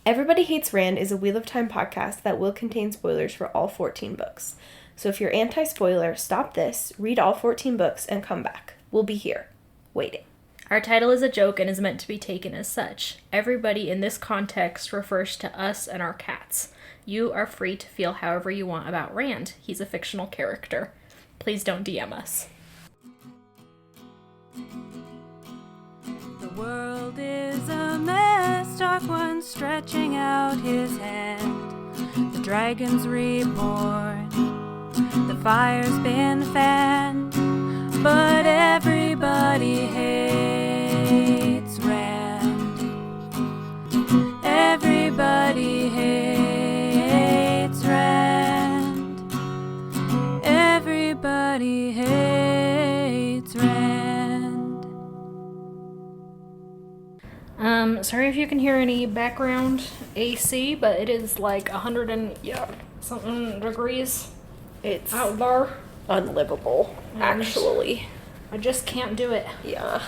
Everybody Hates Rand is a Wheel of Time podcast that will contain spoilers for all 14 books. So if you're anti-spoiler, stop this, read all 14 books, and come back. We'll be here, waiting. Our title is a joke and is meant to be taken as such. Everybody in this context refers to us and our cats. You are free to feel however you want about Rand. He's a fictional character. Please don't DM us. The world is a mess, Dark One stretching out his hand. The dragon's reborn, the fire's been fanned, but everybody hates Rand. Everybody hates Rand. Everybody hates Rand. Sorry if you can hear any background AC, but it is like 100 and something degrees. It's out there. unlivable, actually. I just can't do it. Yeah.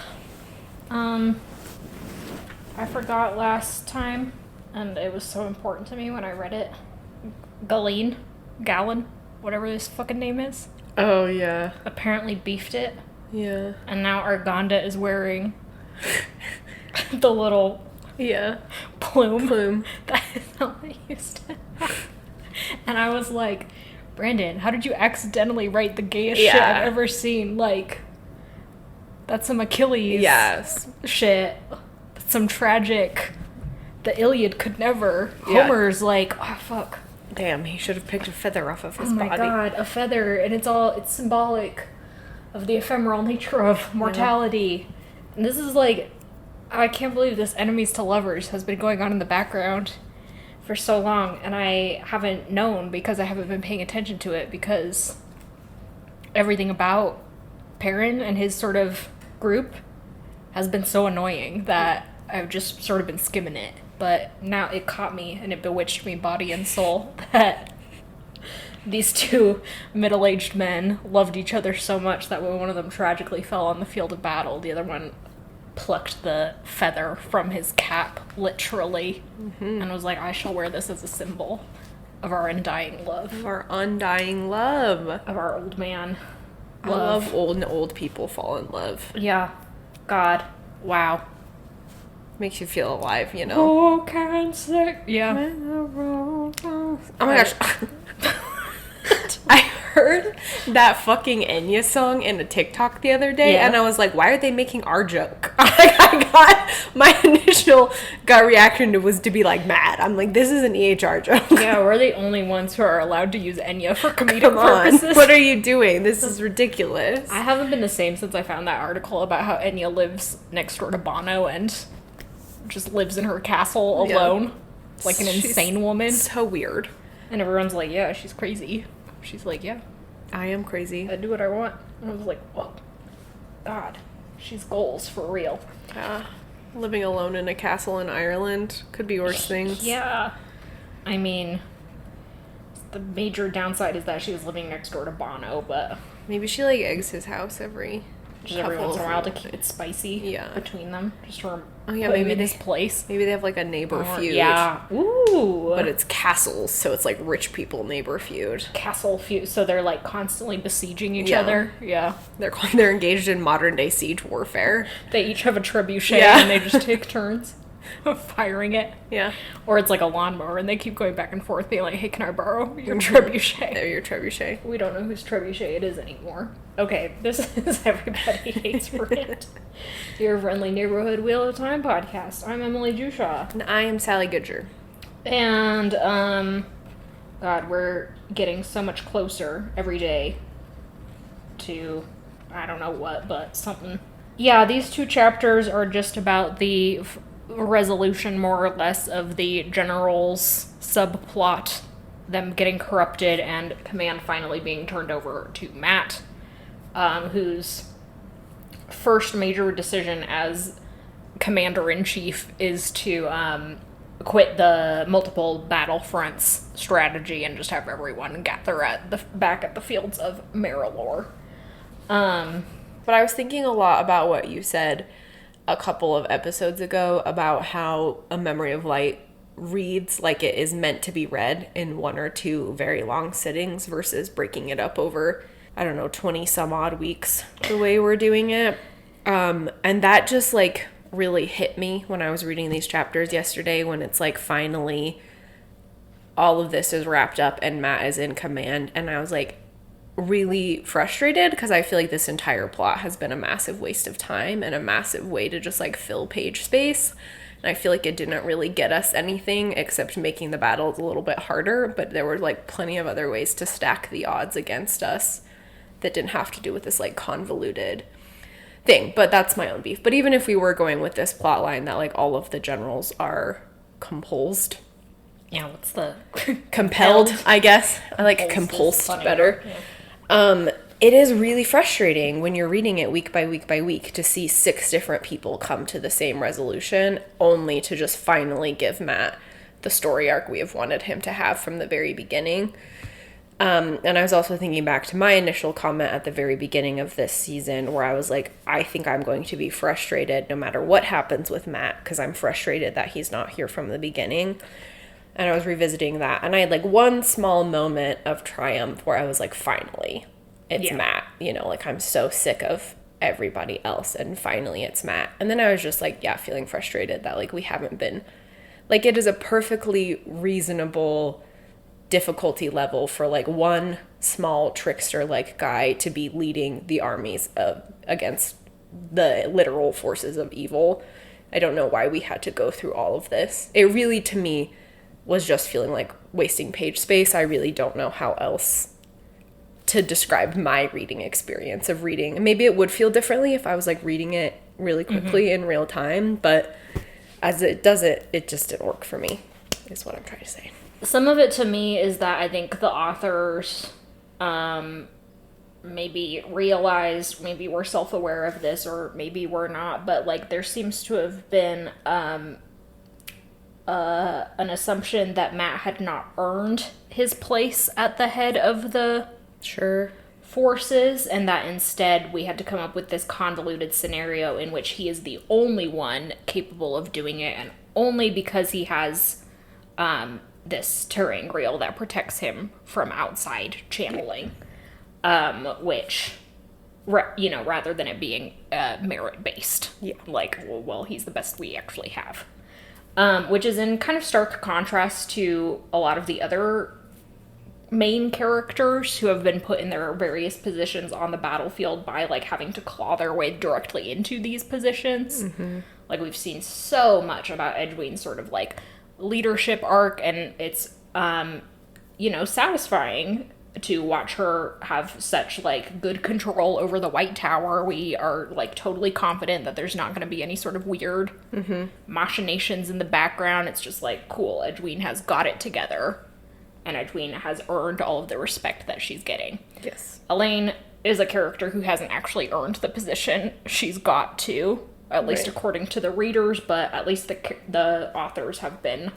I forgot last time, and it was so important to me when I read it. Galgan, whatever this fucking name is, Oh, yeah. apparently beefed it, Yeah. and now Arganda is wearing the little plume. That is how I used to have. And I was like, Brandon, how did you accidentally write the gayest shit I've ever seen? Like, that's some Achilles shit. That's some tragic. The Iliad could never. Yeah. Homer's like, oh, fuck. Damn, he should have picked a feather off of his Oh my body. god, a feather. And it's symbolic of the ephemeral nature of mortality. And this is like, I can't believe this enemies to lovers has been going on in the background for so long, and I haven't known because I haven't been paying attention to it, because everything about Perrin and his sort of group has been so annoying that I've just sort of been skimming it. But now it caught me and it bewitched me body and soul that these two middle-aged men loved each other so much that when one of them tragically fell on the field of battle, the other one plucked the feather from his cap, literally, and was like, I shall wear this as a symbol of our undying love. Of our undying love. Of our old man I love old people fall in love. Yeah. God. Wow. Makes you feel alive, you know? Oh, cancer. Yeah. Oh my gosh. I heard that fucking Enya song in a TikTok the other day, and I was like, why are they making our joke? My initial gut reaction was to be like mad. I'm like, this is an EHR joke. Yeah, we're the only ones who are allowed to use Enya for comedic Come on. purposes. What are you doing? This is ridiculous. I haven't been the same since I found that article about how Enya lives next door to Bono and just lives in her castle alone. Like an insane woman. So weird. And everyone's like, yeah, she's crazy. She's like, yeah, I am crazy. I do what I want. And I was like, oh, God, she's goals for real. Yeah. Living alone in a castle in Ireland could be worse things. Yeah. I mean, the major downside is that she was living next door to Bono, but Maybe she like eggs his house every once in a while to keep it spicy Yeah. between them. Just to Oh yeah, put him maybe in his place. Maybe they have like a neighbor feud. Yeah. Ooh. But it's castles, so it's like rich people neighbor feud. Castle feud, so they're like constantly besieging each Yeah. other. Yeah. They're engaged in modern day siege warfare. They each have a trebuchet Yeah. and they just take turns firing it. Yeah. Or it's like a lawnmower and they keep going back and forth being like, hey, can I borrow your trebuchet? They're your trebuchet. We don't know whose trebuchet it is anymore. Okay, this is Everybody Hates Rand, your friendly neighborhood Wheel of Time podcast. I'm Emily Jushaw. And I am Sally Goodger. And, God, we're getting so much closer every day to, I don't know what, but something. Yeah, these two chapters are just about the resolution, more or less, of the general's subplot, them getting corrupted and command finally being turned over to Matt, whose first major decision as commander-in-chief is to quit the multiple battlefronts strategy and just have everyone gather back at the fields of Marilor. But I was thinking a lot about what you said a couple of episodes ago about how A Memory of Light reads like it is meant to be read in 1 or 2 very long sittings versus breaking it up over, I don't know, 20 some odd weeks the way we're doing it. And that just like really hit me when I was reading these chapters yesterday, when it's like finally all of this is wrapped up and Matt is in command. And I was like really frustrated because I feel like this entire plot has been a massive waste of time and a massive way to just like fill page space. And I feel like it didn't really get us anything except making the battles a little bit harder, but there were like plenty of other ways to stack the odds against us that didn't have to do with this like convoluted thing. But that's my own beef. But even if we were going with this plot line that like all of the generals are compulsed. Yeah, what's the compelled, I guess. I like compulsed better. Yeah. It is really frustrating when you're reading it week by week by week to see 6 different people come to the same resolution, only to just finally give Matt the story arc we have wanted him to have from the very beginning. And I was also thinking back to my initial comment at the very beginning of this season where I was like, I think I'm going to be frustrated no matter what happens with Matt, because I'm frustrated that he's not here from the beginning. And I was revisiting that, and I had like one small moment of triumph where I was like, finally, it's Matt. You know, like I'm so sick of everybody else, and finally it's Matt. And then I was just like, yeah, feeling frustrated that like we haven't been, like it is a perfectly reasonable difficulty level for like one small trickster like guy to be leading the armies against the literal forces of evil. I don't know why we had to go through all of this. It really, to me, was just feeling like wasting page space. I really don't know how else to describe my reading experience of reading. Maybe it would feel differently if I was like reading it really quickly in real time, but as it does it just didn't work for me, is what I'm trying to say. Some of it to me is that I think the authors maybe realized, maybe we're self-aware of this, or maybe we're not, but like there seems to have been an assumption that Matt had not earned his place at the head of the forces, and that instead we had to come up with this convoluted scenario in which he is the only one capable of doing it, and only because he has this terangrial that protects him from outside channeling, which, you know, rather than it being merit-based. Yeah. Like, well, he's the best we actually have. Which is in kind of stark contrast to a lot of the other main characters who have been put in their various positions on the battlefield by, like, having to claw their way directly into these positions. Mm-hmm. Like, we've seen so much about Edwin's sort of, like, leadership arc, and it's, you know, satisfying to watch her have such, like, good control over the White Tower. We are, like, totally confident that there's not going to be any sort of weird machinations in the background. It's just, like, cool, Edwin has got it together, and Edwin has earned all of the respect that she's getting. Yes. Elaine is a character who hasn't actually earned the position she's got to, at least according to the readers, but at least the authors have been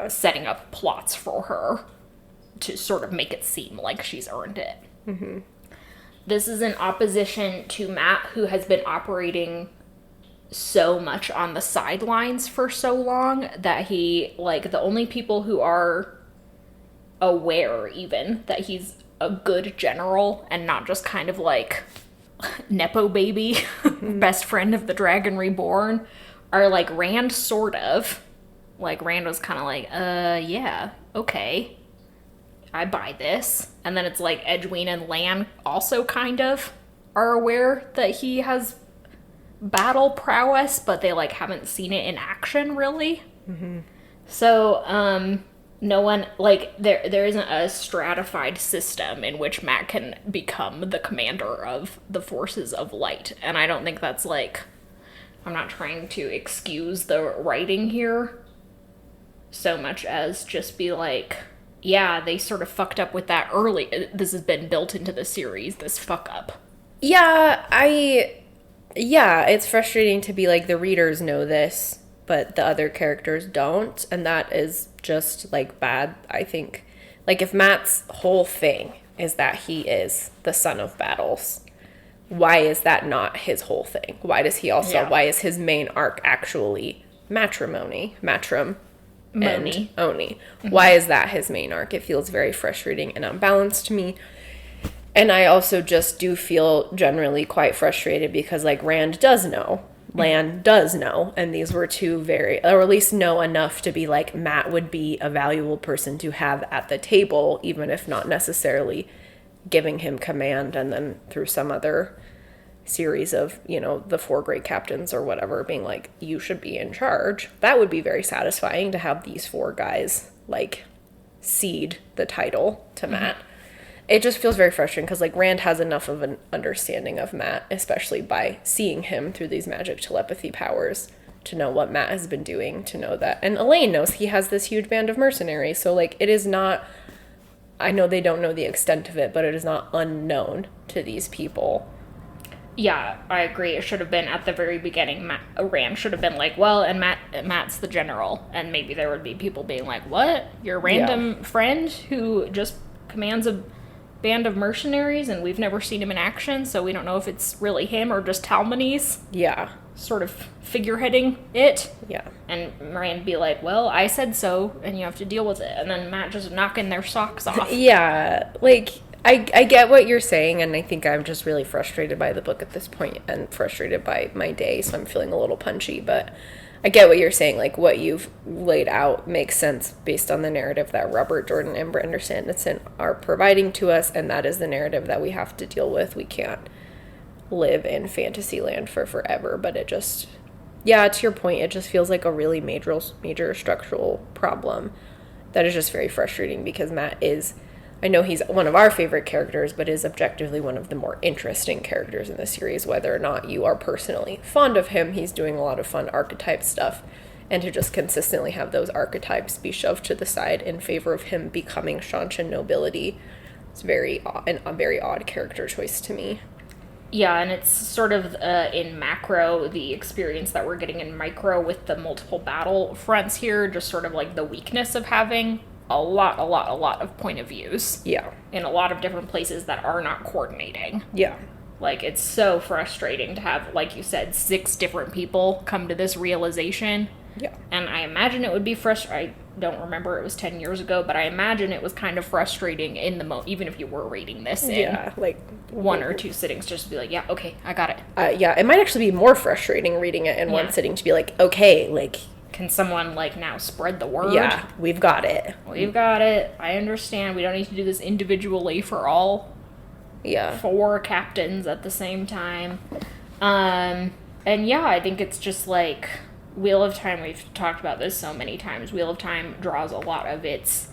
setting up plots for her to sort of make it seem like she's earned it. Mm-hmm. This is in opposition to Matt, who has been operating so much on the sidelines for so long that he, like, the only people who are aware even that he's a good general and not just kind of like Nepo baby, best friend of the Dragon Reborn, are like Rand, sort of. Like, Rand was kind of like, yeah, okay, I buy this. And then it's like Edwin and Lan also kind of are aware that he has battle prowess, but they like haven't seen it in action really. Mm-hmm. So, no one, like, there isn't a stratified system in which Matt can become the commander of the forces of light. And I don't think that's, like, I'm not trying to excuse the writing here so much as just be like, yeah, they sort of fucked up with that early. This has been built into the series, this fuck up. Yeah, it's frustrating to be like, the readers know this, but the other characters don't, and that is just, like, bad, I think. Like, if Matt's whole thing is that he is the son of battles, why is that not his whole thing? Why does he also, why is his main arc actually matrimony? Moni. and Oni. Why is that his main arc? It feels very frustrating and unbalanced to me. And I also just do feel generally quite frustrated because, like, Rand does know. Lan does know. And these were two very, or at least know enough to be like, Mat would be a valuable person to have at the table, even if not necessarily giving him command. And then through some other series of, you know, the 4 great captains or whatever being like, you should be in charge. That would be very satisfying to have these 4 guys, like, cede the title to Mat. It just feels very frustrating because, like, Rand has enough of an understanding of Mat, especially by seeing him through these magic telepathy powers, to know what Mat has been doing, to know that. And Elaine knows he has this huge band of mercenaries. So, like, it is not, I know they don't know the extent of it, but it is not unknown to these people. Yeah, I agree. It should have been at the very beginning. Rand should have been like, well, and Mat's the general. And maybe there would be people being like, what? Your random friend who just commands a band of mercenaries and we've never seen him in action, so we don't know if it's really him or just Talmonese. Yeah. Sort of figureheading it. Yeah. And Rand be like, well, I said so, and you have to deal with it. And then Mat just knocking their socks off. Yeah. Like, I get what you're saying, and I think I'm just really frustrated by the book at this point and frustrated by my day, so I'm feeling a little punchy, but I get what you're saying. Like, what you've laid out makes sense based on the narrative that Robert Jordan and Brenda Sanderson are providing to us, and that is the narrative that we have to deal with. We can't live in Fantasyland for forever, but it just, yeah, to your point, it just feels like a really major structural problem that is just very frustrating because Mat is, I know he's one of our favorite characters, but is objectively one of the more interesting characters in the series. Whether or not you are personally fond of him, he's doing a lot of fun archetype stuff. And to just consistently have those archetypes be shoved to the side in favor of him becoming Shanshan nobility, it's a very odd character choice to me. Yeah, and it's sort of in macro, the experience that we're getting in micro with the multiple battle fronts here, just sort of like the weakness of having a lot of point of views. Yeah. In a lot of different places that are not coordinating. Yeah. Like, it's so frustrating to have, like you said, 6 different people come to this realization. Yeah. And I imagine it would be frustrating. I don't remember, it was 10 years ago, but I imagine it was kind of frustrating in the even if you were reading this in. Yeah, like 1 or 2 sittings, just to be like, yeah, okay, I got it. Yeah, it might actually be more frustrating reading it in one sitting to be like, okay, like, can someone, like, now spread the word? Yeah, we've got it. We've got it. I understand. We don't need to do this individually for all 4 captains at the same time. And yeah, I think it's just like Wheel of Time. We've talked about this so many times. Wheel of Time draws a lot of its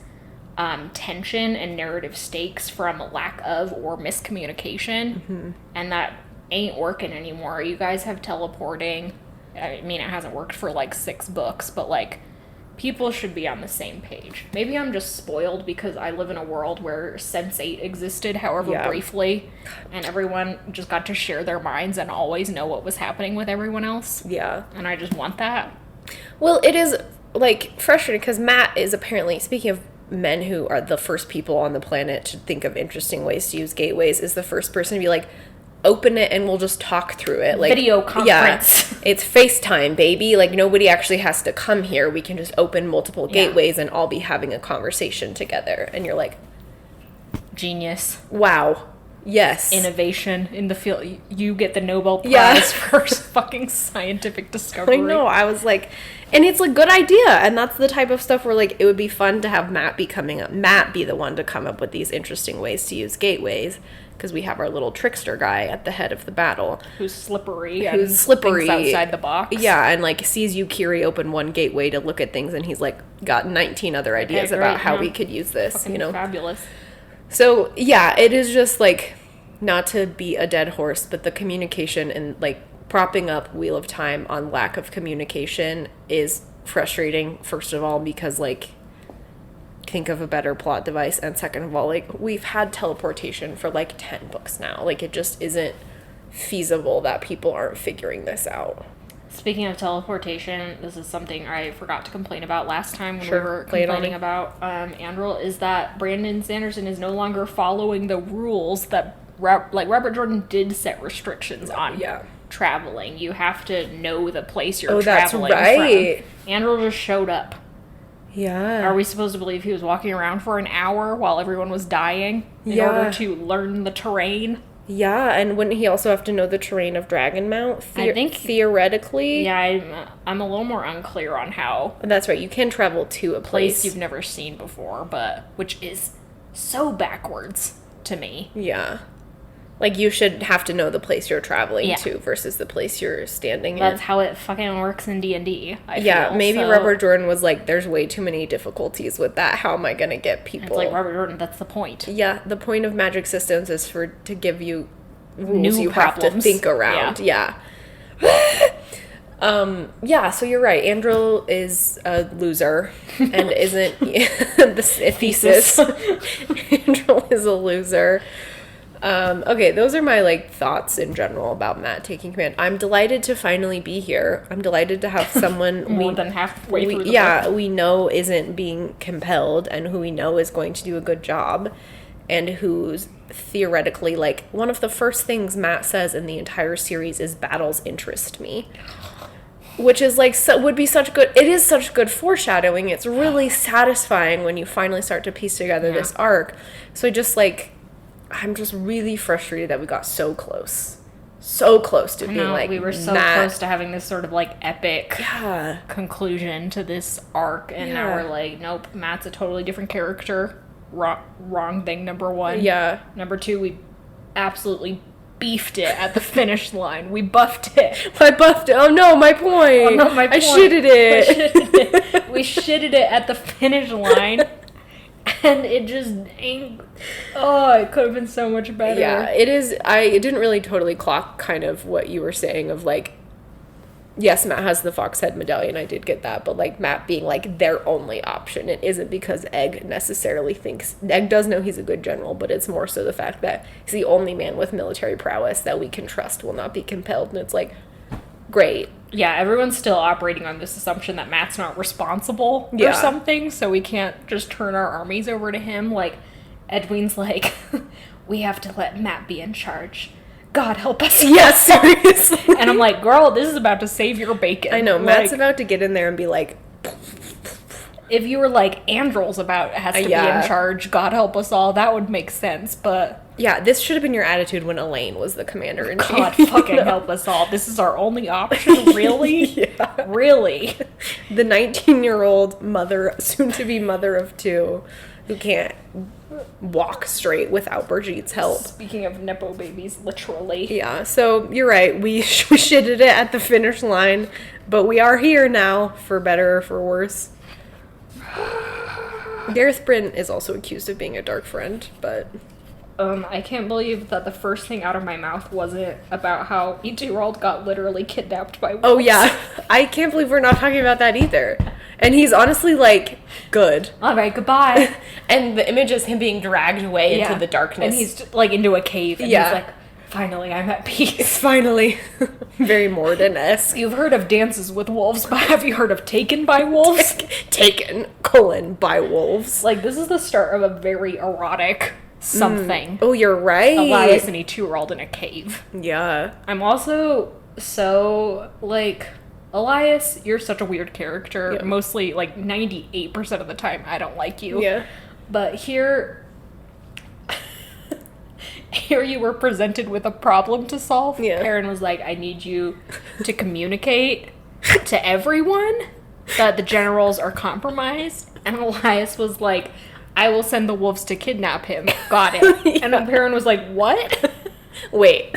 tension and narrative stakes from lack of or miscommunication. And that ain't working anymore. You guys have teleporting. I mean, it hasn't worked for, like, 6 books, but, like, people should be on the same page. Maybe I'm just spoiled because I live in a world where Sense8 existed, however briefly, and everyone just got to share their minds and always know what was happening with everyone else. Yeah. And I just want that. Well, it is, like, frustrating because Mat is apparently, speaking of men who are the first people on the planet to think of interesting ways to use gateways, is the first person to be like, open it and we'll just talk through it. Like, video conference. Yeah, it's FaceTime, baby. Like, nobody actually has to come here. We can just open multiple gateways and all be having a conversation together. And you're like, genius. Wow. Yes. Innovation in the field. You get the Nobel Prize for fucking scientific discovery. I know. I was like, and it's a good idea. And that's the type of stuff where, like, it would be fun to have Mat be the one to come up with these interesting ways to use gateways. Because we have our little trickster guy at the head of the battle. Who's slippery. Thinks outside the box. Yeah, and, like, sees Yukiri open one gateway to look at things, and he's, like, got 19 other ideas about how we could use this, fucking you know? Fabulous. So, yeah, it is just, like, not to be a dead horse, but the communication and, like, propping up Wheel of Time on lack of communication is frustrating, first of all, because, like, think of a better plot device, and second of all, like, we've had teleportation for like 10 books now. Like, it just isn't feasible that people aren't figuring this out. Speaking of teleportation, this is something I forgot to complain about last time when we were complaining about Andrel, is that Brandon Sanderson is no longer following the rules that Robert Jordan did set restrictions on traveling. You have to know the place you're traveling from. Andrel just showed up. Yeah. Are we supposed to believe he was walking around for an hour while everyone was dying in Yeah. order to learn the terrain? Yeah, and wouldn't he also have to know the terrain of Dragon Mount? I think- theoretically. Yeah, I'm a little more unclear on how That's right. You can travel to a place you've never seen before, but which is so backwards to me. Yeah. Like, you should have to know the place you're traveling Yeah. to versus the place you're standing That's in. how it fucking works in D&D, I Yeah, feel. maybe So Robert Jordan was like, there's way too many difficulties with that. How am I going to get people? It's like, Robert Jordan, that's the point. Yeah, the point of magic systems is to give you rules New you have to problems. think around. Yeah. Yeah, so you're right. Andril is a loser and isn't the thesis. Andril is a loser. Okay, those are my like thoughts in general about Matt taking command. I'm delighted to finally be here. I'm delighted to have someone More than halfway through the book. we know isn't being compelled and who we know is going to do a good job and who's theoretically like one of the first things Matt says in the entire series is battles interest me. Which is like would be such good. It is such good foreshadowing. It's really satisfying when you finally start to piece together this arc. So I'm just really frustrated that we got so close to being like we were so Matt. close to having this sort of like epic Yeah. conclusion to this arc, and now we're like, nope, Matt's a totally different character. Wrong thing, number one. Yeah. Number two, we absolutely beefed it at the finish line. We buffed it. I buffed it. Oh no, my point. Oh, no, my I point. shitted it. We shitted it at the finish line. And it just ain't. Oh, it could have been so much better. Yeah, it is. I didn't really totally clock kind of what you were saying of like, yes, Matt has the fox head medallion. I did get that, but like Matt being like their only option. It isn't because Egg necessarily thinks Egg does know he's a good general, but it's more so the fact that he's the only man with military prowess that we can trust will not be compelled. And it's like, great. Yeah, everyone's still operating on this assumption that Matt's not responsible or something, so we can't just turn our armies over to him. Like, Edwin's like, we have to let Matt be in charge. God help us. Yeah, seriously. And I'm like, girl, this is about to save your bacon. I know, like, Matt's about to get in there and be like, if you were like, Andrel's has to be in charge, God help us all, that would make sense, but... Yeah, this should have been your attitude when Elaine was the commander-in-chief. God fucking help us all. This is our only option? Really? Yeah. Really? The 19-year-old mother, soon-to-be mother of two, who can't walk straight without Brigitte help. Speaking of Nepo babies, literally. Yeah, so you're right. We shitted it at the finish line, but we are here now, for better or for worse. Gareth Bryn is also accused of being a dark friend, but... I can't believe that the first thing out of my mouth wasn't about how E2-year-old got literally kidnapped by wolves. Oh, yeah. I can't believe we're not talking about that either. And he's honestly, like, good. All right, goodbye. And the image is him being dragged away into the darkness. And he's, like, into a cave. And he's like, finally, I'm at peace. Finally. Very Morden-esque. You've heard of Dances with Wolves, but have you heard of Taken by Wolves? Taken, by wolves. Like, this is the start of a very erotic something. Oh, you're right. Elias and E2-year-old in a cave. Yeah. I'm also so, like, Elias, you're such a weird character. Yeah. Mostly, like, 98% of the time, I don't like you. Yeah. But here you were presented with a problem to solve. Yeah. Perrin was like, I need you to communicate to everyone that the generals are compromised. And Elias was like, I will send the wolves to kidnap him. Got it. And then Perrin was like, what? Wait.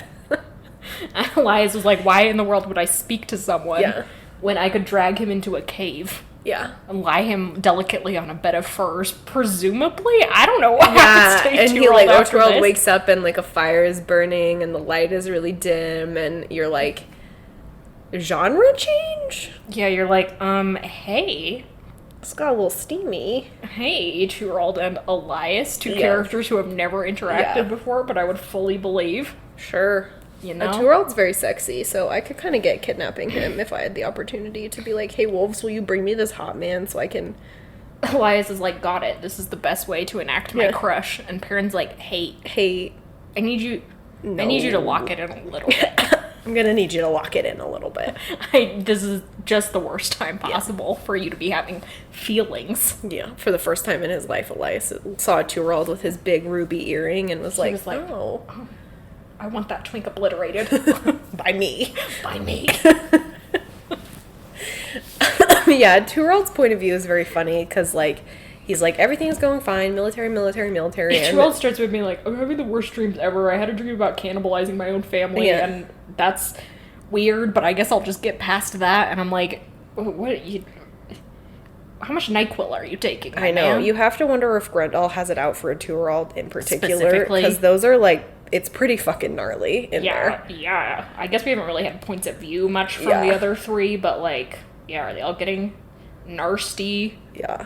And Elias was like, why in the world would I speak to someone when I could drag him into a cave? Yeah. And lie him delicately on a bed of furs, presumably? I don't know what happens to and he, E2-year-old like, after Oathworld this. wakes up and, like, a fire is burning and the light is really dim and you're like, genre change? Yeah, you're like, hey. It's got a little steamy. Hey, E2-year-old and Elias, two characters who have never interacted before, but I would fully believe. Sure. You know? 2-year-old's very sexy, so I could kind of get kidnapping him if I had the opportunity to be like, hey, wolves, will you bring me this hot man so I can... Elias is like, got it. This is the best way to enact my crush. And Perrin's like, hey, Hey, I need you no. to lock it in a little bit. I'm gonna need you to lock it in a little bit. This is just the worst time possible for you to be having feelings. Yeah, for the first time in his life, Elias saw a 2-year-old with his big ruby earring and was like, oh, I want that twink obliterated. by me. By me. Yeah, 2-year-old's point of view is very funny because, like, he's like, everything is going fine, military. And 2-year-old starts with me like, I'm having the worst dreams ever. I had a dream about cannibalizing my own family, and that's weird, but I guess I'll just get past that. And I'm like, how much NyQuil are you taking? I know. Man? You have to wonder if Grendel has it out for a 2-year-old in particular, because those are, like, it's pretty fucking gnarly in there. Yeah. I guess we haven't really had points of view much from the other 3, but, like, are they all getting nasty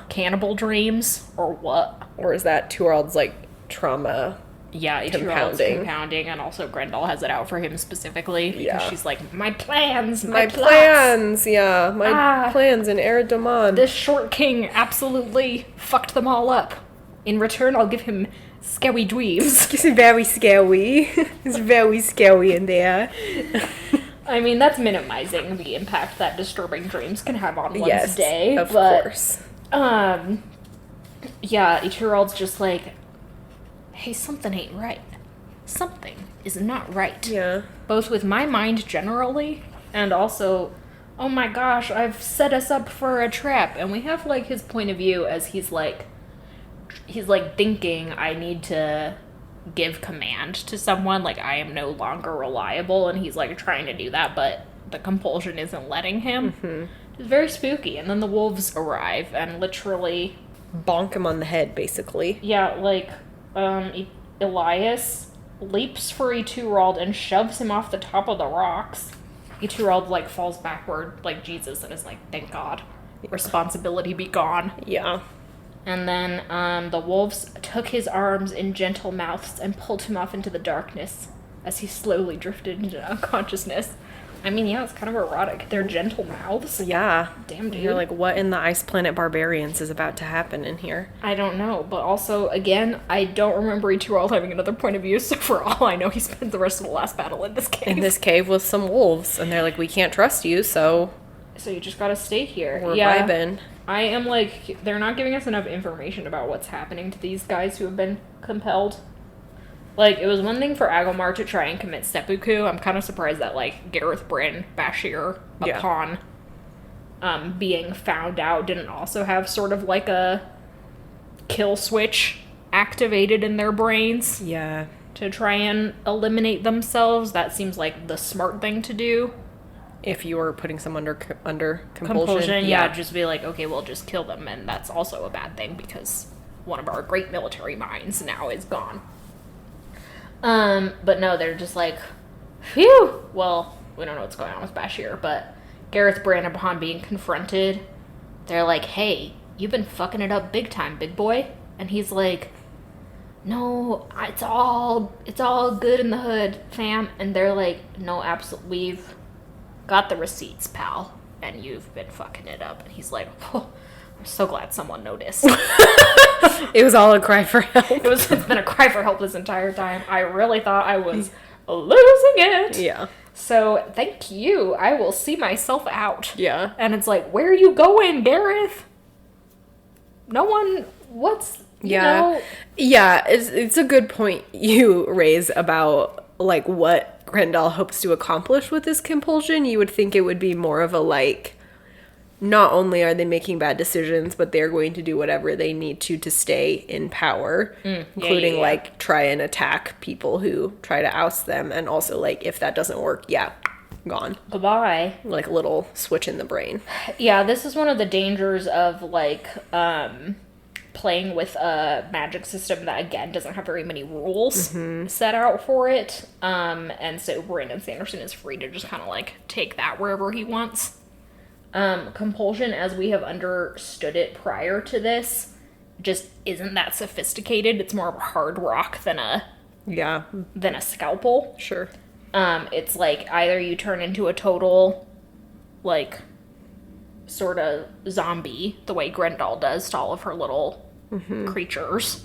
cannibal dreams, or what? Or is that 2-year-old's, like, trauma compounding, and also Grendel has it out for him specifically, because she's like, my plans in plans in Erotic. This short king absolutely fucked them all up. In return, I'll give him scary dreams. It's very scary. It's very scary in there. I mean, that's minimizing the impact that disturbing dreams can have on one's day. Of course. Yeah, 2-year-old's just like, hey, something ain't right. Something is not right. Yeah. Both with my mind generally, and also, oh my gosh, I've set us up for a trap. And we have, like, his point of view as he's thinking, I need to give command to someone, like, I am no longer reliable, and he's, like, trying to do that, but the compulsion isn't letting him. Mm-hmm. It's very spooky. And then the wolves arrive and literally bonk him on the head, basically. Yeah, like, Elias leaps for a 2-year-old and shoves him off the top of the rocks. A 2-year-old, like, falls backward like Jesus and is like, thank God, responsibility be gone. Yeah. And then the wolves took his arms in gentle mouths and pulled him off into the darkness as he slowly drifted into unconsciousness. I mean, yeah, it's kind of erotic. They're gentle mouths. Yeah. Damn, dude. You're like, what in the Ice Planet Barbarians is about to happen in here? I don't know. But also, again, I don't remember a 2-year-old having another point of view, so for all I know, he spent the rest of the last battle in this cave. In this cave with some wolves. And they're like, we can't trust you, so... So you just gotta stay here. We're vibing. I am like, they're not giving us enough information about what's happening to these guys who have been compelled. Like, it was one thing for Agilmar to try and commit seppuku. I'm kind of surprised that, like, Gareth Bryn, Bashir, upon being found out, didn't also have sort of like a kill switch activated in their brains. Yeah. To try and eliminate themselves. That seems like the smart thing to do. If you were putting someone under compulsion. Yeah, just be like, okay, we'll just kill them. And that's also a bad thing because one of our great military minds now is gone. But no, they're just like, phew! Well, we don't know what's going on with Bashir, but Gareth Bryn, upon being confronted, they're like, hey, you've been fucking it up big time, big boy. And he's like, no, it's all good in the hood, fam. And they're like, no, absolutely, we've got the receipts, pal, and you've been fucking it up. And he's like, oh, I'm so glad someone noticed. It was all a cry for help. It's been a cry for help this entire time. I really thought I was losing it. Yeah. So, thank you. I will see myself out. Yeah. And it's like, where are you going, Gareth? No one, you know? Yeah, it's a good point you raise about, like, what Grendel hopes to accomplish with this compulsion. You would think it would be more of a, like, not only are they making bad decisions, but they're going to do whatever they need to stay in power, including, like, try and attack people who try to oust them. And also, like, if that doesn't work, gone. Goodbye. Like a little switch in the brain. Yeah, this is one of the dangers of, like, playing with a magic system that, again, doesn't have very many rules set out for it. And so Brandon Sanderson is free to just kind of, like, take that wherever he wants. Compulsion, as we have understood it prior to this, just isn't that sophisticated. It's more of a hard rock than a scalpel. Sure. It's like either you turn into a total, like, sort of zombie, the way Grendel does to all of her little creatures,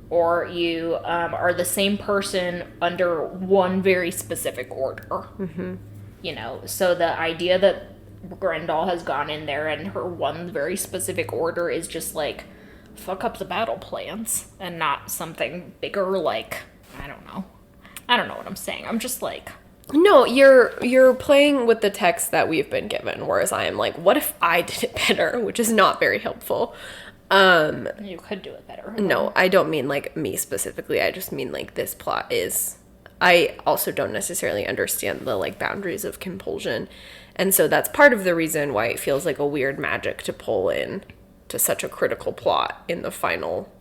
or you are the same person under one very specific order. you know, so the idea that Grendel has gone in there and her one very specific order is just like fuck up the battle plans and not something bigger, like I don't know what I'm saying. I'm just like, no, you're playing with the text that we've been given, whereas I am like, what if I did it better, which is not very helpful. You could do it better. No, I don't mean like me specifically. I just mean like this plot is, I also don't necessarily understand the like boundaries of compulsion. And so that's part of the reason why it feels like a weird magic to pull in to such a critical plot in the final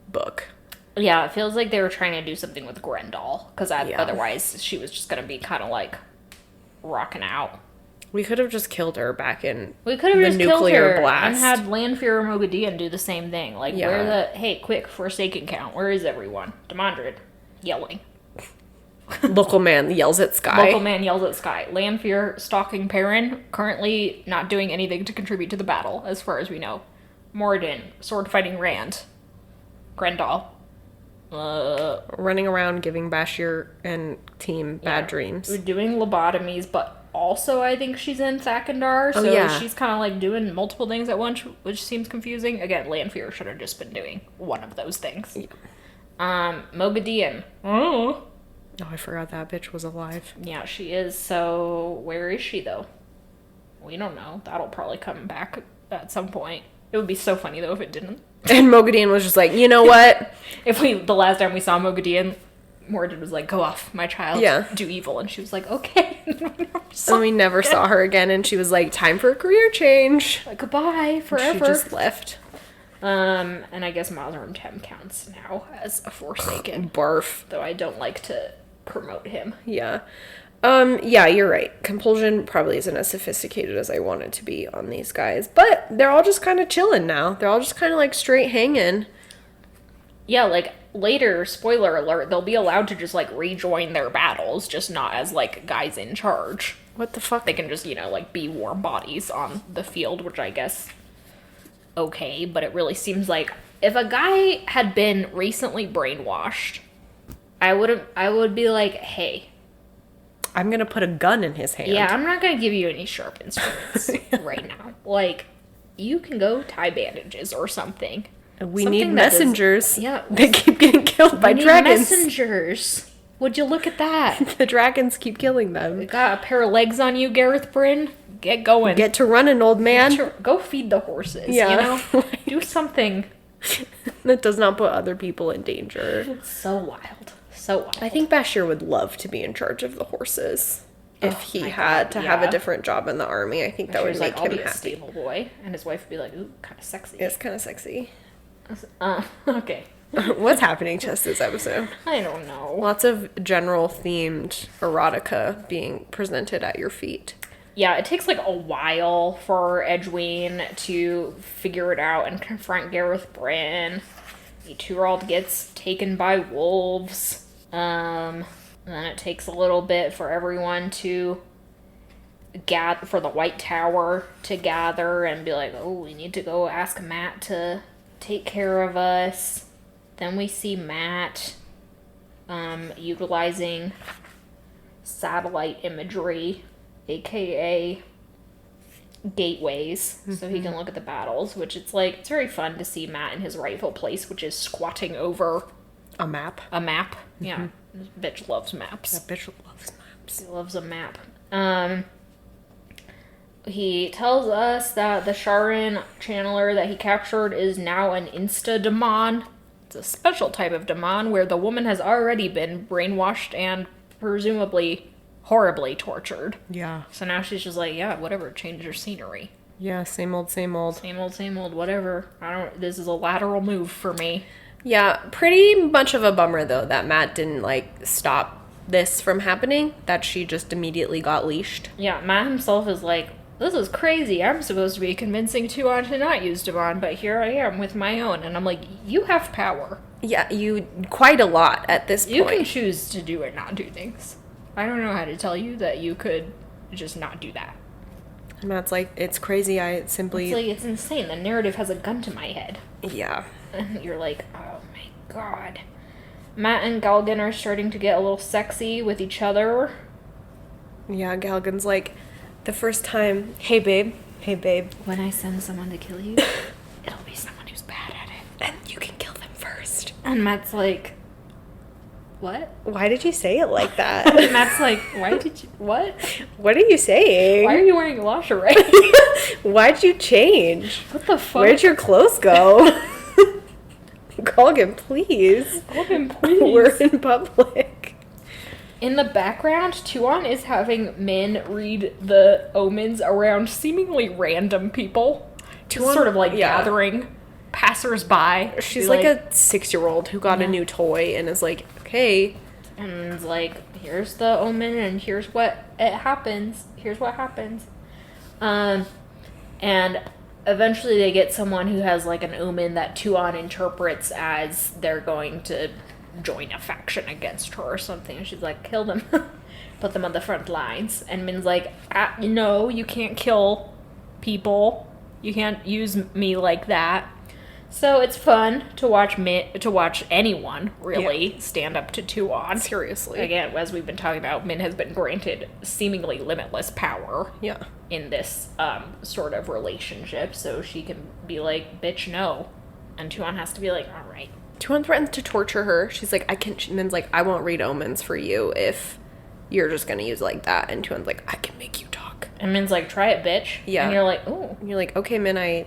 book. Yeah, it feels like they were trying to do something with Grendel, because otherwise she was just going to be kind of like rocking out. We could have just killed her back in We could have the just killed her blast. and had Lanfear or Mogadien do the same thing. Like, hey, quick, Forsaken count. Where is everyone? Demandred. Yelling. Local man yells at Sky. Local man yells at Sky. Lanfear stalking Perrin, currently not doing anything to contribute to the battle, as far as we know. Moradin, sword fighting Rand. Grendel. Running around giving Bashir and team bad dreams. We're doing lobotomies, but also I think she's in Thakandar, so she's kind of like doing multiple things at once, which seems confusing. Again, Lanfear should have just been doing one of those things. Yeah. Mogadien. Oh, I forgot that bitch was alive. Yeah, she is. So where is she though? We don't know. That'll probably come back at some point. It would be so funny though if it didn't. And Mogadien was just like, you know what? The last time we saw Mogadien, Moradin was like, go off, my child. Yeah. Do evil. And she was like, okay. And we never saw her again. And she was like, time for a career change. Like, goodbye, forever. She just left. And I guess Mazrim Tem counts now as a Forsaken. Barf. Though I don't like to promote him. Yeah. Yeah, you're right. Compulsion probably isn't as sophisticated as I want it to be on these guys. But they're all just kind of chilling now. They're all just kind of like straight hanging. Yeah, like later, spoiler alert, they'll be allowed to just like rejoin their battles, just not as like guys in charge. What the fuck? They can just, like be warm bodies on the field, which I guess okay, but it really seems like if a guy had been recently brainwashed, I would be like, hey, I'm gonna put a gun in his hand. Yeah, I'm not gonna give you any sharp instruments right now. Like, you can go tie bandages or something. We need messengers. They keep getting killed by dragons. Messengers. Would you look at that? The dragons keep killing them. You got a pair of legs on you, Gareth Bryn. Get going. Get to running, old man. Go feed the horses. Yeah. Do something. That does not put other people in danger. It's so wild. So wild. I think Bashir would love to be in charge of the horses. If he had to have a different job in the army, I think that would make him happy. A stable boy, and his wife would be like, ooh, kind of sexy. It's kind of sexy. Okay. What's happening to us this episode? I don't know. Lots of general themed erotica being presented at your feet. Yeah, it takes like a while for Edwene to figure it out and confront Gareth Bryn. The Turald gets taken by wolves. And then it takes a little bit for everyone to gather, for the White Tower to gather and be like, oh, we need to go ask Matt to take care of us. Then we see Matt utilizing satellite imagery, aka gateways, so he can look at the battles, which it's very fun to see Matt in his rightful place, which is squatting over a map. Yeah, this bitch loves maps. That bitch loves maps. He loves a map. He tells us that the Sharan channeler that he captured is now an insta-demon. It's a special type of demon where the woman has already been brainwashed and presumably horribly tortured. Yeah. So now she's just like, yeah, whatever, change your scenery. Yeah, same old, same old. Same old, same old, whatever. This is a lateral move for me. Yeah, pretty much of a bummer, though, that Matt didn't, stop this from happening, that she just immediately got leashed. Yeah, Matt himself is like, this is crazy. I'm supposed to be convincing Tuon to not use Devon, but here I am with my own. And I'm like, you have power. Yeah, quite a lot at this point. You can choose to do or not do things. I don't know how to tell you that you could just not do that. And Matt's like, it's crazy, it's insane. The narrative has a gun to my head. Yeah. And you're like, oh my god. Matt and Galgan are starting to get a little sexy with each other. Yeah, Galgan's like, the first time, hey babe, When I send someone to kill you, it'll be someone who's bad at it. and you can kill them first. And Matt's like, what? Why did you say it like that? And Matt's like, why did you, what? What are you saying? Why are you wearing lingerie? Why'd you change? What the fuck? Where'd your clothes go? Galgan, please. Galgan, please. We're in public. In the background, Tuon is having Min read the omens around seemingly random people. Just Tuon- sort of like yeah. gathering passers-by. She's like a 6-year-old who got a new toy and is like, okay. And it's like, here's the omen and here's what it happens. Here's what happens. And eventually they get someone who has like an omen that Tuon interprets as they're going to join a faction against her or something. And she's like, kill them. Put them on the front lines. And Min's like, no, you can't kill people. You can't use me like that. So it's fun to watch anyone really stand up to Tuon. Seriously. Again, as we've been talking about, Min has been granted seemingly limitless power. Yeah. In this sort of relationship, so she can be like, bitch, no. And Tuon has to be like, all right. Tuon threatens to torture her. She's like, Min's like, I won't read omens for you if you're just gonna use it like that. And Tuon's like, I can make you talk. And Min's like, try it, bitch. Yeah. And you're like, ooh. And you're like, okay, Min, I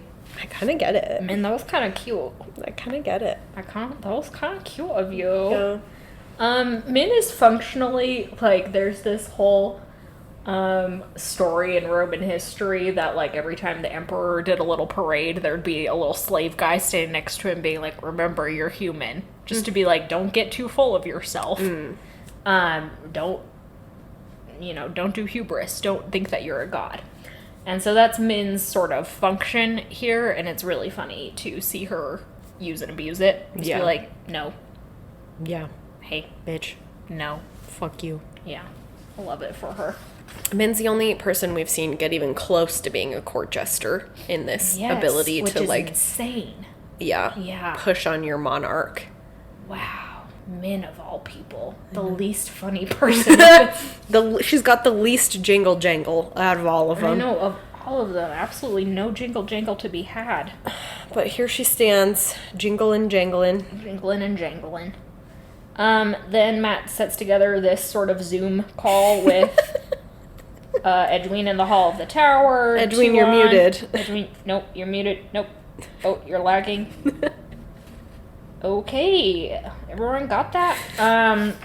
kind of get it. Min, that was kind of cute. I kind of get it. That was kind of cute of you. Yeah. Min is functionally, like, there's this whole story in Roman history that, like, every time the emperor did a little parade, there'd be a little slave guy standing next to him being like, remember, you're human. Just to be like, don't get too full of yourself. Don't do hubris. Don't think that you're a god. And so that's Min's sort of function here, and it's really funny to see her use and abuse it. Just be like, no. Yeah. Hey. Bitch. No. Fuck you. Yeah. I love it for her. Min's the only person we've seen get even close to being a court jester in this ability which to, is like... insane. Yeah. Push on your monarch. Wow. Min of all people. The least funny person. She's got the least jingle jangle out of all of them. I know, of all of them. Absolutely no jingle jangle to be had. But here she stands, jingling, jangling. Jingling and jangling. Then Matt sets together this sort of Zoom call with Edwin in the hall of the tower. Edwin, you're muted. Edwin, nope, you're muted. Nope. Oh, you're lagging. Okay, everyone got that? And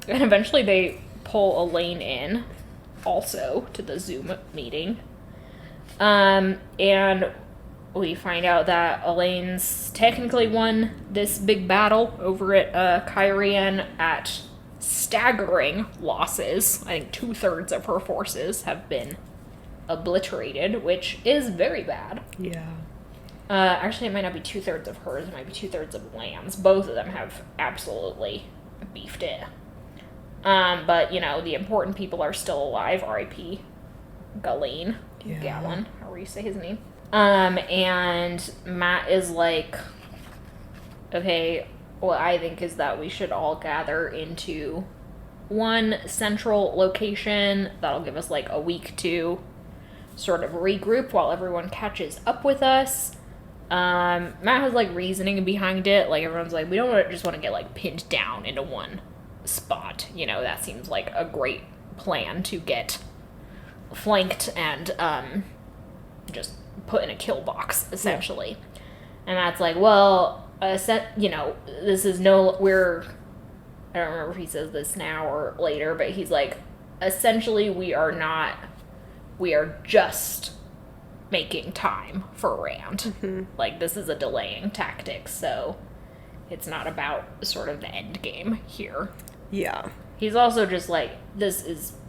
eventually they pull Elaine in, also, to the Zoom meeting. And we find out that Elaine's technically won this big battle over at Kyrian at staggering losses. I think 2/3 of her forces have been obliterated, which is very bad. Yeah. Actually, it might not be 2/3 of hers, it might be 2/3 of Lan's. Both of them have absolutely beefed it. But, the important people are still alive, R.I.P. Galgan, however you say his name. And Matt is like, okay, what I think is that we should all gather into one central location. That'll give us, like, a week to sort of regroup while everyone catches up with us. Matt has, like, reasoning behind it. Like, everyone's like, we don't just want to get, like, pinned down into one spot. That seems like a great plan to get flanked and, just put in a kill box, essentially. Yeah. And Matt's like, well, this is I don't remember if he says this now or later, but he's like, essentially, we are just making time for Rand. Mm-hmm. Like, this is a delaying tactic, so it's not about sort of the end game here. Yeah. He's also just like,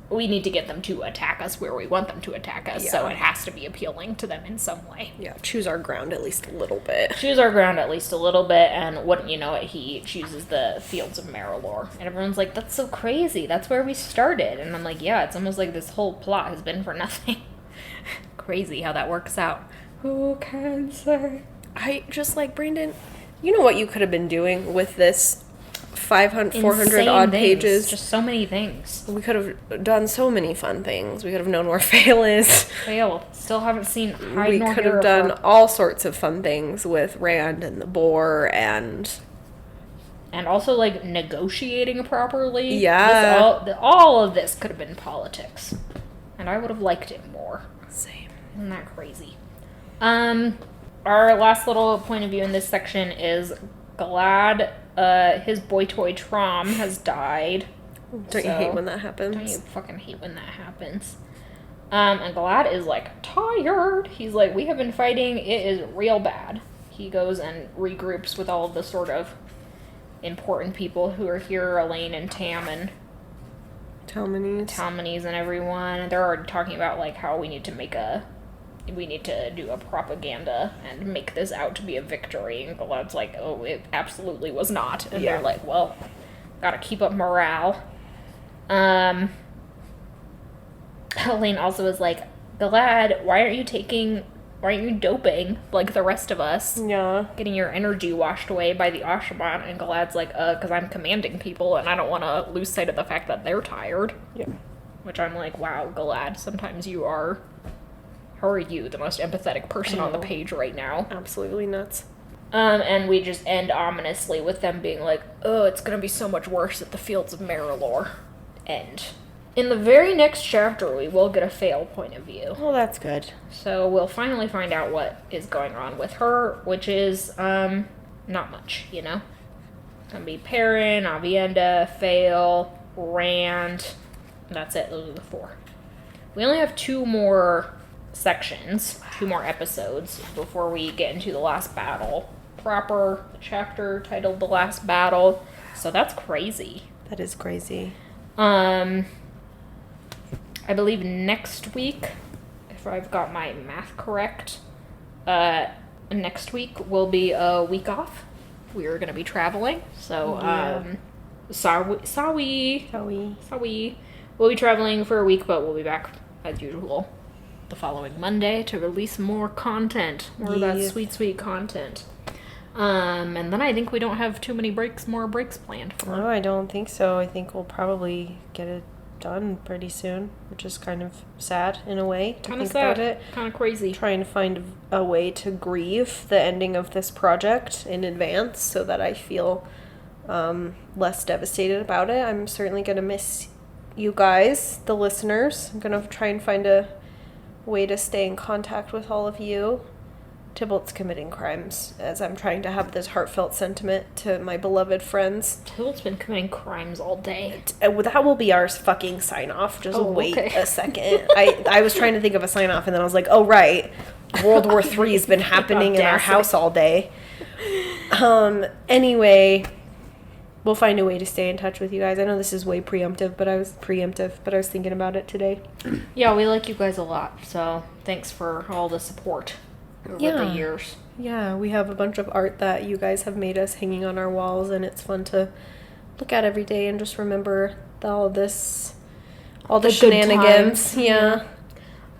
we need to get them to attack us where we want them to attack us, so it has to be appealing to them in some way. Yeah, choose our ground at least a little bit. And wouldn't you know it, he chooses the Fields of Marilor. And everyone's like, that's so crazy, that's where we started. And I'm like, yeah, it's almost like this whole plot has been for nothing. Crazy how that works out. Who can say? I just like, Brandon, you know what you could have been doing with this 500, 400 insane odd things. pages. Just so many things. We could have done so many fun things. We could have known where Fail is. Fail. Still haven't seen Hide We nor could Hear have of done her. all sorts of fun things with Rand and the boar and also, like, negotiating properly. Yeah. All of this could have been politics. And I would have liked it more. same. Isn't that crazy? Our last little point of view in this section is Glad, his boy toy Trom has died. Don't you hate when that happens? Don't you fucking hate when that happens? And Glad is, like, tired. He's like, we have been fighting. It is real bad. He goes and regroups with all of the sort of important people who are here, Elaine and Tam and Talmanies and everyone. They're already talking about, like, how we need to do a propaganda and make this out to be a victory. And Glad's like, oh, it absolutely was not. And they're like, well, gotta keep up morale. Elaine also is like, Glad, why aren't you doping like the rest of us? Yeah. Getting your energy washed away by the Ashaman. And Glad's like, because I'm commanding people and I don't want to lose sight of the fact that they're tired. Yeah. Which I'm like, wow, Glad, sometimes you are... How are you, the most empathetic person on the page right now? Absolutely nuts. And we just end ominously with them being like, oh, it's gonna be so much worse at the Fields of Marilor. End. In the very next chapter, we will get a Fail point of view. Well, that's good. So we'll finally find out what is going on with her, which is, not much, you know? It's gonna be Perrin, Avienda, Fail, Rand. That's it, those are the 4. We only have 2 more sections, 2 more episodes before we get into the last battle. Proper chapter titled The Last Battle. So that's crazy. That is crazy. I believe next week, if I've got my math correct, next week will be a week off. We're going to be traveling. So, Sawi. We'll be traveling for a week, but we'll be back as usual the following Monday to release more content. More of that sweet, sweet content. And then I think we don't have too many more breaks planned for. No, I don't think so. I think we'll probably get it done pretty soon, which is kind of sad in a way. Kind of sad. Kind of crazy. Trying to find a way to grieve the ending of this project in advance so that I feel less devastated about it. I'm certainly going to miss you guys, the listeners. I'm going to try and find a way to stay in contact with all of you. Tybalt's committing crimes as I'm trying to have this heartfelt sentiment to my beloved friends. Tybalt's been committing crimes all day. That will be our fucking sign-off. Just wait a second. I was trying to think of a sign-off, and then I was like, oh, right. World War III has been happening in our house all day. Anyway, we'll find a way to stay in touch with you guys. I know this is way preemptive, but I was thinking about it today. Yeah, we like you guys a lot, so thanks for all the support over the years. Yeah, we have a bunch of art that you guys have made us hanging on our walls, and it's fun to look at every day and just remember all the shenanigans. Yeah.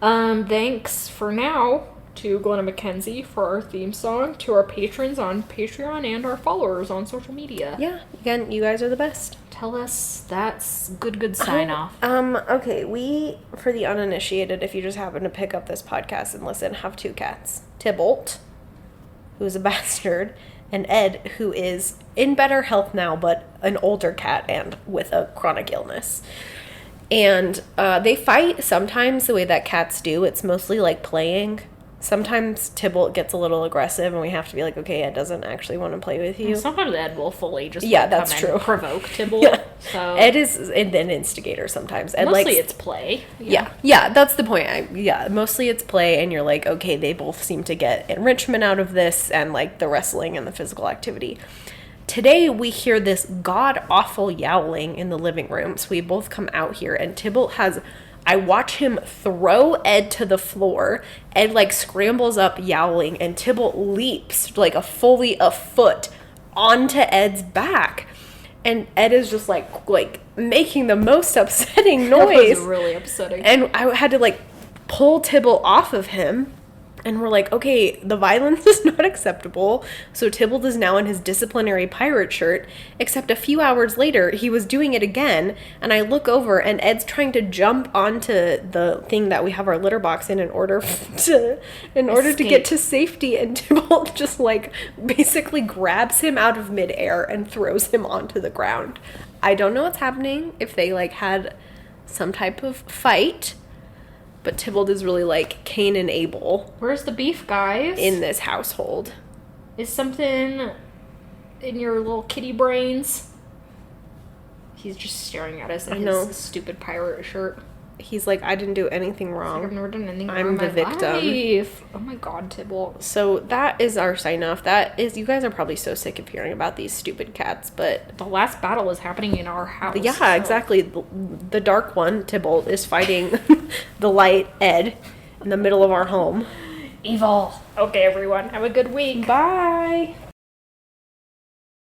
Thanks for now to Glenna McKenzie for our theme song, to our patrons on Patreon, and our followers on social media. Yeah, again, you guys are the best. Tell us that's good sign off. Okay, we, for the uninitiated, if you just happen to pick up this podcast and listen, have 2 cats. Tybalt, who is a bastard, and Ed, who is in better health now, but an older cat and with a chronic illness. And they fight sometimes the way that cats do. It's mostly like playing. Sometimes Tybalt gets a little aggressive and we have to be like, okay, Ed doesn't actually want to play with you. Sometimes Ed will fully just that's come true. and provoke Tybalt. Yeah. So Ed is an instigator sometimes. Ed mostly it's play. Yeah, that's the point. Mostly it's play, and you're like, okay, they both seem to get enrichment out of this and like the wrestling and the physical activity. Today we hear this god-awful yowling in the living room, so we both come out here, and Tybalt I watch him throw Ed to the floor. Ed, like, scrambles up yowling, and Tybalt leaps, like, fully a foot onto Ed's back. And Ed is just, like making the most upsetting noise. That was really upsetting. And I had to, like, pull Tybalt off of him. And we're like, okay, the violence is not acceptable. So Tybalt is now in his disciplinary pirate shirt, except a few hours later, he was doing it again. And I look over and Ed's trying to jump onto the thing that we have our litter box in order to get to safety. And Tybalt just like basically grabs him out of midair and throws him onto the ground. I don't know what's happening, if they like had some type of fight. But Tybalt is really like Cain and Abel. Where's the beef, guys? In this household. Is something in your little kitty brains? He's just staring at us in his stupid pirate shirt. He's like, I didn't do anything wrong. I've never done anything wrong. I'm the victim. Life. Oh my god, Tybalt. So that is our sign off. That is, you guys are probably so sick of hearing about these stupid cats, but the last battle is happening in our house. Yeah, so. Exactly. The dark one, Tybalt, is fighting the light, Ed, in the middle of our home. Evil. Okay, everyone. Have a good week. Bye.